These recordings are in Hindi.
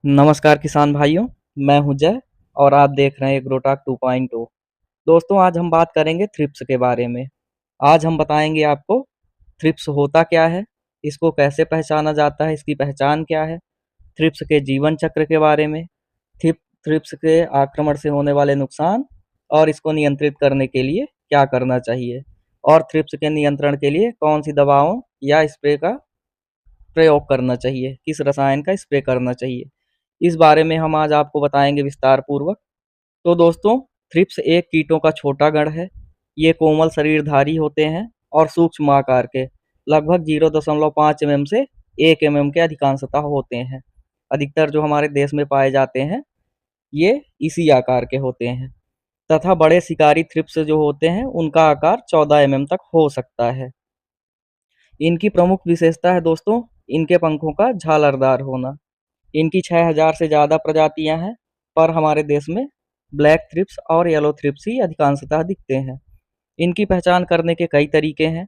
नमस्कार किसान भाइयों, मैं हूं जय और आप देख रहे हैं एग्रोटॉक 2.0। दोस्तों, आज हम बात करेंगे थ्रिप्स के बारे में। आज हम बताएंगे आपको थ्रिप्स होता क्या है, इसको कैसे पहचाना जाता है, इसकी पहचान क्या है, थ्रिप्स के जीवन चक्र के बारे में, थ्रिप्स के आक्रमण से होने वाले नुकसान और इसको नियंत्रित करने के लिए क्या करना चाहिए, और थ्रिप्स के नियंत्रण के लिए कौन सी दवाओं या स्प्रे का प्रयोग करना चाहिए, किस रसायन का स्प्रे करना चाहिए। इस बारे में हम आज आपको बताएंगे विस्तार पूर्वक। तो दोस्तों, थ्रिप्स एक कीटों का छोटा गण है। ये कोमल शरीरधारी होते हैं और सूक्ष्म आकार के, लगभग 0.5 mm से 1 mm के अधिकांशतः होते हैं। अधिकतर जो हमारे देश में पाए जाते हैं ये इसी आकार के होते हैं, तथा बड़े शिकारी थ्रिप्स जो होते हैं उनका आकार 14 mm तक हो सकता है। इनकी प्रमुख विशेषता है दोस्तों, इनके पंखों का झालरदार होना। इनकी 6000 से ज़्यादा प्रजातियां हैं, पर हमारे देश में ब्लैक थ्रिप्स और येलो थ्रिप्स ही अधिकांशतः दिखते हैं। इनकी पहचान करने के कई तरीके हैं।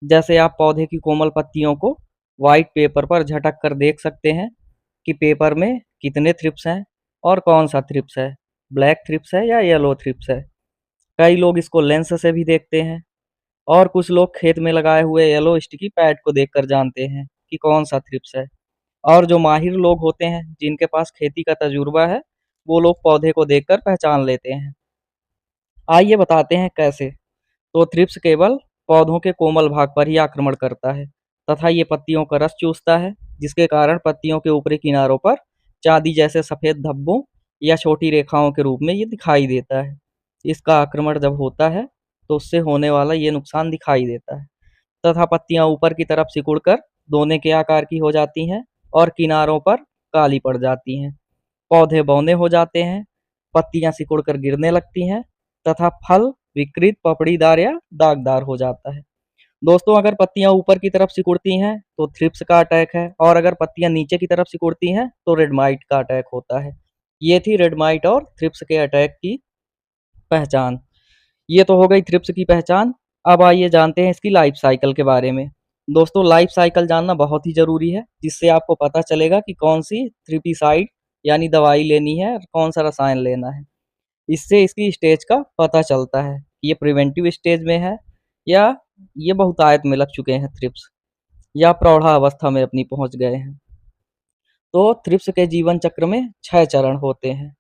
जैसे आप पौधे की कोमल पत्तियों को वाइट पेपर पर झटक कर देख सकते हैं कि पेपर में कितने थ्रिप्स हैं और कौन सा थ्रिप्स है, ब्लैक थ्रिप्स है या येलो थ्रिप्स है। कई लोग इसको लेंस से भी देखते हैं, और कुछ लोग खेत में लगाए हुए येलो स्टिकी पैड को देखकर जानते हैं कि कौन सा थ्रिप्स है। और जो माहिर लोग होते हैं, जिनके पास खेती का तजुर्बा है, वो लोग पौधे को देखकर पहचान लेते हैं। आइए बताते हैं कैसे। तो थ्रिप्स केवल पौधों के कोमल भाग पर ही आक्रमण करता है, तथा ये पत्तियों का रस चूसता है, जिसके कारण पत्तियों के ऊपरी किनारों पर चांदी जैसे सफेद धब्बों या छोटी रेखाओं के रूप में ये दिखाई देता है। इसका आक्रमण जब होता है तो उससे होने वाला ये नुकसान दिखाई देता है, तथा पत्तियां ऊपर की तरफ सिकुड़कर दोने के आकार की हो जाती हैं और किनारों पर काली पड़ जाती हैं। पौधे बौने हो जाते हैं, पत्तियां सिकुड़कर गिरने लगती हैं, तथा फल विकृत पपड़ीदार या दागदार हो जाता है। दोस्तों, अगर पत्तियां ऊपर की तरफ सिकुड़ती हैं तो थ्रिप्स का अटैक है, और अगर पत्तियां नीचे की तरफ सिकुड़ती हैं तो रेड माइट का अटैक होता है। ये थी रेड माइट और थ्रिप्स के अटैक की पहचान। ये तो हो गई थ्रिप्स की पहचान। अब आइए जानते हैं इसकी लाइफ साइकिल के बारे में। दोस्तों, लाइफ साइकिल जानना बहुत ही ज़रूरी है, जिससे आपको पता चलेगा कि कौन सी थ्रिप्साइड यानी दवाई लेनी है और कौन सा रसायन लेना है। इससे इसकी स्टेज का पता चलता है, ये प्रिवेंटिव स्टेज में है या ये बहुतायत में लग चुके हैं थ्रिप्स, या प्रौढ़ा अवस्था में अपनी पहुंच गए हैं। तो थ्रिप्स के जीवन चक्र में 6 चरण होते हैं।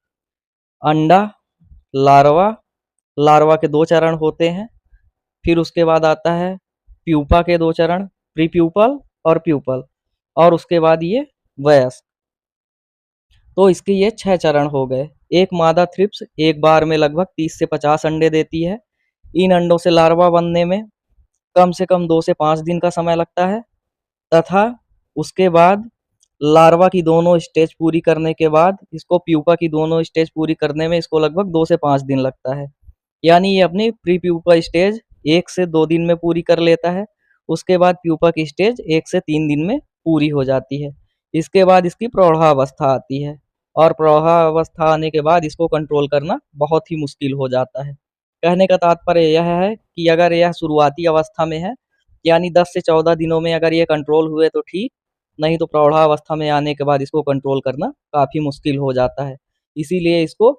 अंडा, लार्वा, लार्वा के 2 चरण होते हैं। फिर उसके बाद आता है प्यूपा के 2 चरण, प्री प्यूपल और प्यूपल, और उसके बाद ये वयस्क। तो इसके ये 6 चरण हो गए। एक मादा थ्रिप्स एक बार में लगभग 30 से 50 अंडे देती है। इन अंडों से लार्वा बनने में कम से कम 2 से 5 दिन का समय लगता है, तथा उसके बाद लार्वा की दोनों स्टेज पूरी करने के बाद इसको प्यूपा की दोनों स्टेज पूरी करने में इसको लगभग 2 से 5 दिन लगता है। यानी ये अपनी प्री प्यूपा स्टेज 1 से 2 दिन में पूरी कर लेता है। उसके बाद प्यूपा की स्टेज 1 से 3 दिन में पूरी हो जाती है। इसके बाद इसकी प्रौढ़ावस्था आती है, और प्रौढ़ावस्था आने के बाद इसको कंट्रोल करना बहुत ही मुश्किल हो जाता है। कहने का तात्पर्य यह है कि अगर यह शुरुआती अवस्था में है, यानी 10 से 14 दिनों में अगर ये कंट्रोल हुए तो ठीक, नहीं तो प्रौढ़ावस्था में आने के बाद इसको कंट्रोल करना काफ़ी मुश्किल हो जाता है। इसीलिए इसको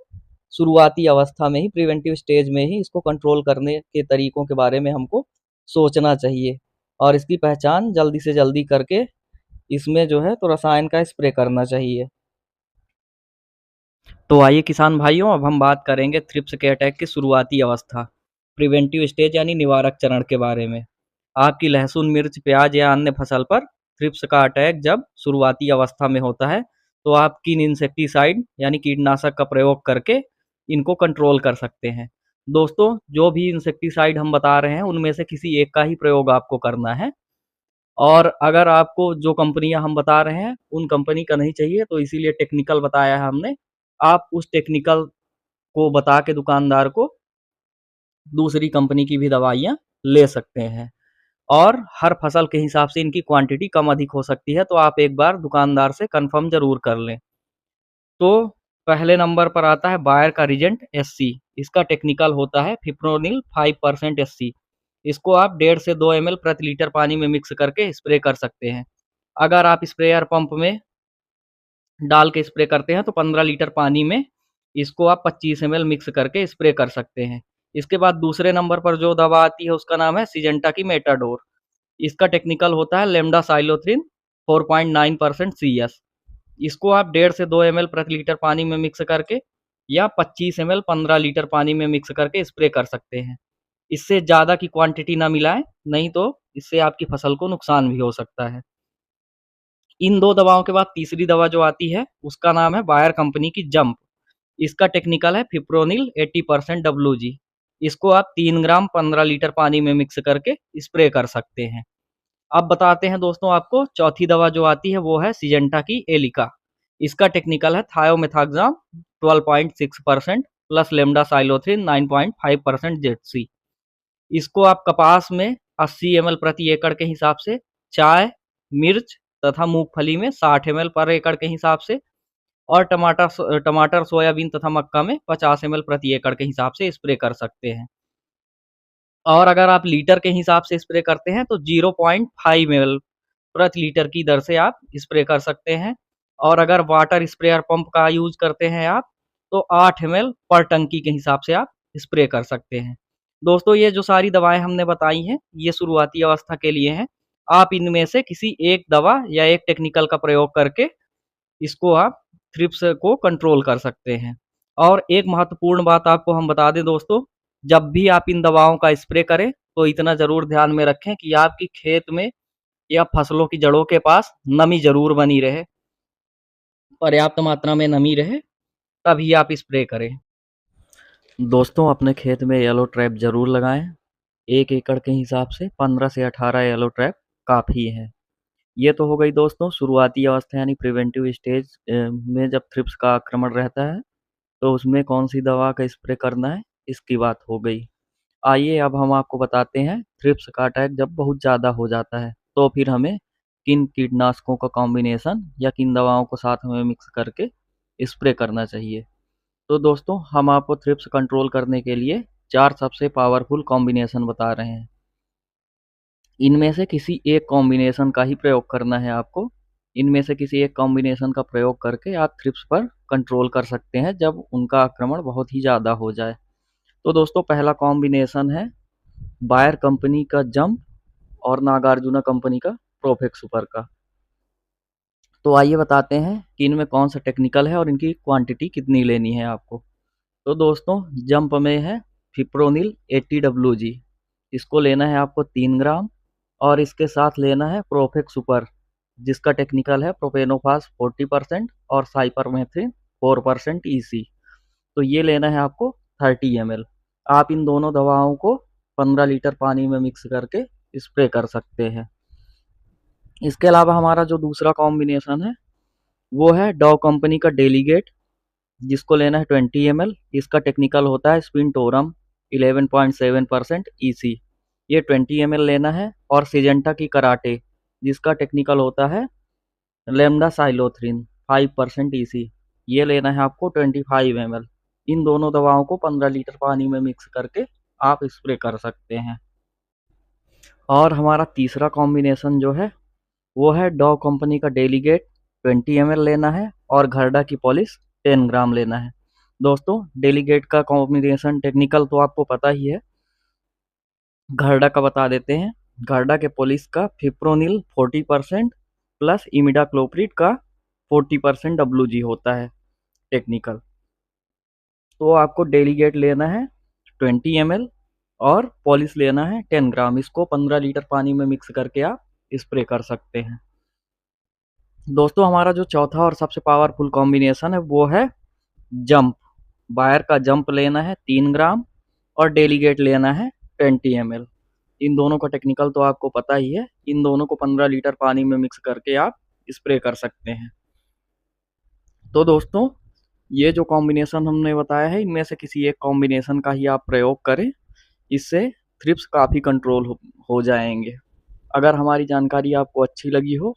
शुरुआती अवस्था में ही, प्रिवेंटिव स्टेज में ही इसको कंट्रोल करने के तरीकों के बारे में हमको सोचना चाहिए, और इसकी पहचान जल्दी से जल्दी करके इसमें जो है तो रसायन का स्प्रे करना चाहिए। तो आइए किसान भाइयों, अब हम बात करेंगे थ्रिप्स के अटैक की शुरुआती अवस्था, प्रिवेंटिव स्टेज यानी निवारक चरण के बारे में। आपकी लहसुन, मिर्च, प्याज या अन्य फसल पर थ्रिप्स का अटैक जब शुरुआती अवस्था में होता है, तो आप किन इंसेक्टिसाइड यानी कीटनाशक का प्रयोग करके इनको कंट्रोल कर सकते हैं। दोस्तों, जो भी इंसेक्टिसाइड हम बता रहे हैं उनमें से किसी एक का ही प्रयोग आपको करना है, और अगर आपको जो कंपनियां हम बता रहे हैं उन कंपनी का नहीं चाहिए तो इसीलिए टेक्निकल बताया है हमने। आप उस टेक्निकल को बता के दुकानदार को दूसरी कंपनी की भी दवाइयाँ ले सकते हैं, और हर फसल के हिसाब से इनकी क्वांटिटी कम अधिक हो सकती है, तो आप एक बार दुकानदार से कंफर्म ज़रूर कर लें। तो पहले नंबर पर आता है बायर का रीजेंट एससी। इसका टेक्निकल होता है फिप्रोनिल 5% एससी। इसको आप 1.5 से 2 ml प्रति लीटर पानी में मिक्स करके स्प्रे कर सकते हैं। अगर आप स्प्रेयर पंप में डाल के स्प्रे करते हैं तो 15 लीटर पानी में इसको आप 25 ml मिक्स करके स्प्रे कर सकते हैं। इसके बाद दूसरे नंबर पर जो दवा आती है उसका नाम है सिजेंटा की मेटाडोर। इसका टेक्निकल होता है लेम्डासाइलोथ्रिन 4.9% CS। इसको आप 1.5 से 2 ml प्रति लीटर पानी में मिक्स करके या 25 ml 15 लीटर पानी में मिक्स करके स्प्रे कर सकते हैं। इससे ज़्यादा की क्वांटिटी ना मिलाएं, नहीं तो इससे आपकी फसल को नुकसान भी हो सकता है। इन 2 दवाओं के बाद तीसरी दवा जो आती है उसका नाम है बायर कंपनी की जंप। इसका टेक्निकल है फिप्रोनिल 80% WG। इसको आप 3 ग्राम 15 लीटर पानी में मिक्स करके स्प्रे कर सकते हैं। अब बताते हैं दोस्तों आपको चौथी दवा जो आती है वो है सिजेंटा की एलिका। इसका टेक्निकल है थायोमेथाक्साम 12.6% प्लस लेम्डासाइलोथ्रिन 9.5% ZC। इसको आप कपास में 80 ml प्रति एकड़ के हिसाब से, चाय, मिर्च तथा मूंगफली में 60 ml पर एकड़ के हिसाब से और टमाटर, सोयाबीन तथा मक्का में 50 ml प्रति एकड़ के हिसाब से स्प्रे कर सकते हैं। और अगर आप लीटर के हिसाब से स्प्रे करते हैं तो 0.5 ml प्रति लीटर की दर से आप स्प्रे कर सकते हैं। और अगर वाटर स्प्रेयर पंप का यूज करते हैं आप तो 8 ml पर टंकी के हिसाब से आप स्प्रे कर सकते हैं। दोस्तों ये जो सारी दवाएं हमने बताई हैं ये शुरुआती अवस्था के लिए हैं। आप इनमें से किसी एक दवा या एक टेक्निकल का प्रयोग करके इसको आप थ्रिप्स को कंट्रोल कर सकते हैं। और एक महत्वपूर्ण बात आपको हम बता दें दोस्तों, जब भी आप इन दवाओं का स्प्रे करें तो इतना ज़रूर ध्यान में रखें कि आपकी खेत में या फसलों की जड़ों के पास नमी ज़रूर बनी रहे, पर्याप्त मात्रा में नमी रहे, तभी आप स्प्रे करें। दोस्तों अपने खेत में येलो ट्रैप ज़रूर लगाएं। 1 एकड़ के हिसाब से 15 से 18 येलो ट्रैप काफ़ी है। ये तो हो गई दोस्तों शुरुआती अवस्था यानी प्रिवेंटिव स्टेज में जब थ्रिप्स का आक्रमण रहता है तो उसमें कौन सी दवा का स्प्रे करना है इसकी बात हो गई। आइए अब हम आपको बताते हैं थ्रिप्स का अटैक जब बहुत ज़्यादा हो जाता है तो फिर हमें किन कीटनाशकों का कॉम्बिनेशन या किन दवाओं को साथ में मिक्स करके स्प्रे करना चाहिए। तो दोस्तों हम आपको थ्रिप्स कंट्रोल करने के लिए 4 सबसे पावरफुल कॉम्बिनेशन बता रहे हैं। इनमें से किसी एक कॉम्बिनेशन का ही प्रयोग करना है आपको। इनमें से किसी एक कॉम्बिनेशन का प्रयोग करके आप थ्रिप्स पर कंट्रोल कर सकते हैं जब उनका आक्रमण बहुत ही ज़्यादा हो जाए। तो दोस्तों पहला कॉम्बिनेशन है बायर कंपनी का जंप और नागार्जुना कंपनी का प्रोफेक्स सुपर का। तो आइए बताते हैं कि इनमें कौन सा टेक्निकल है और इनकी क्वांटिटी कितनी लेनी है आपको। तो दोस्तों जंप में है फिप्रोनिल 80 WG। इसको लेना है आपको 3 ग्राम और इसके साथ लेना है प्रोफेक्स सुपर जिसका टेक्निकल है प्रोपेनोफास 40% और साइपरमेथ्रिन 4% EC। तो ये लेना है आपको 30 ml। आप इन दोनों दवाओं को 15 लीटर पानी में मिक्स करके स्प्रे कर सकते हैं। इसके अलावा हमारा जो दूसरा कॉम्बिनेशन है वो है डॉ कंपनी का डेलीगेट जिसको लेना है 20 ml। इसका टेक्निकल होता है स्पिनटोरम 11.7% EC। ये 20 ml लेना है। और सिजेंटा की कराटे जिसका टेक्निकल होता है लेम्डासाइलोथ्रिन 5% EC। ये लेना है आपको 25 ml। इन दोनों दवाओं को 15 लीटर पानी में मिक्स करके आप स्प्रे कर सकते हैं। और हमारा तीसरा कॉम्बिनेशन जो है वो है डॉ कंपनी का डेलीगेट 20 ml लेना है और घरडा की पॉलिश 10 ग्राम लेना है। दोस्तों डेलीगेट का कॉम्बिनेशन टेक्निकल तो आपको पता ही है, घरडा का बता देते हैं। घरडा के पॉलिश का फिप्रोनिल 40% प्लस इमिडाक्लोप्रिड का 40% WG होता है टेक्निकल। तो आपको डेलीगेट लेना है 20 ml और पॉलिश लेना है 10 ग्राम। इसको 15 लीटर पानी में मिक्स करके आप स्प्रे कर सकते हैं। दोस्तों हमारा जो चौथा और सबसे पावरफुल कॉम्बिनेशन है वो है जंप। बायर का जंप लेना है 3 ग्राम और डेलीगेट लेना है 20 ml। इन दोनों का टेक्निकल तो आपको पता ही है। इन दोनों को 15 लीटर पानी में मिक्स करके आप स्प्रे कर सकते हैं। तो दोस्तों ये जो कॉम्बिनेशन हमने बताया है इनमें से किसी एक कॉम्बिनेशन का ही आप प्रयोग करें, इससे थ्रिप्स काफ़ी कंट्रोल हो जाएंगे। अगर हमारी जानकारी आपको अच्छी लगी हो